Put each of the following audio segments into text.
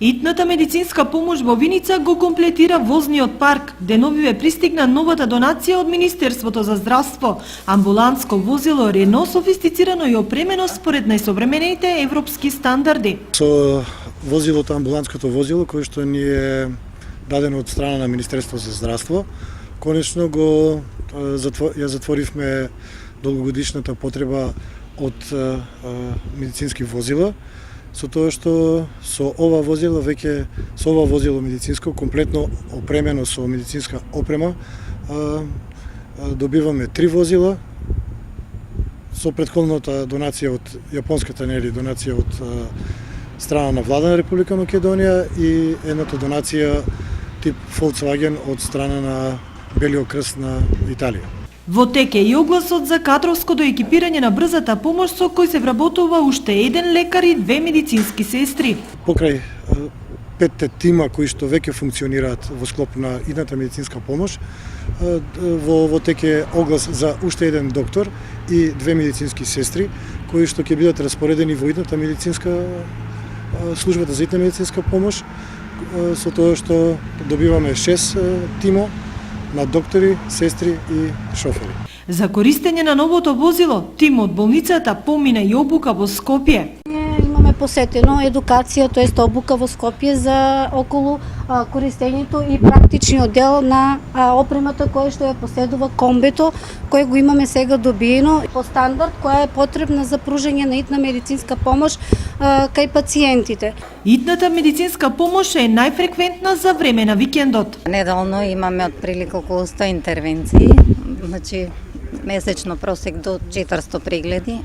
Итната медицинска помош во Виница го комплетира возниот парк. Деновиве пристигна новата донација од Министерството за здравство. Амбуланско возило Рено, софистицирано и опремено според најсовремените европски стандарди. Со возилото, амбуланското возило, кое што ни е дадено од страна на Министерството за здравство, конечно ја затворивме долгогодишната потреба од медицински возила, со тоа што со ова возило медицинско, комплетно опремено со медицинска опрема, добиваме 3 возила, со претходната донација од јапонската донација од страна на влада на Република Македонија и едната донација тип Volkswagen од страна на Белиот крст на Италија. Во тек е и огласот за кадровското екипирање на брзата помош, со кој се вработува уште еден лекар и 2 медицински сестри. Покрај 5 тима кои што веќе функционираат во склоп на идната медицинска помош, во тек е оглас за уште еден доктор и 2 медицински сестри кои што ќе бидат распоредени во идната медицинска службата за идна медицинска помош, со тоа што добиваме 6 тимо на доктори, сестри и шофери. За користење на новото возило, тим од болницата помина и обука во Скопје. Имаме посетено едукација, тоест обука во Скопје за околу користењето и практичниот дел на опремата која што ја поседува комбето, кој го имаме сега добиено по стандард, која е потребна за пружање на итна медицинска помош кај пациентите. Итната медицинска помош е најфреквентна за време на викендот. Неделно имаме отприлика околу 100 интервенции, значи месечно просек до 400 прегледи.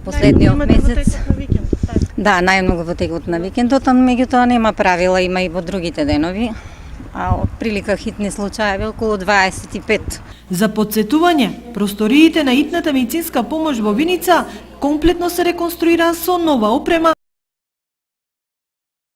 Последниот месец. Да, најмногу во текот на викендот, меѓутоа нема правила, има и во другите денови. А отприлика хитни случаи околу 25. За подсетување, просториите на итната медицинска помош во Виница комплетно се реконструираа со нова опрема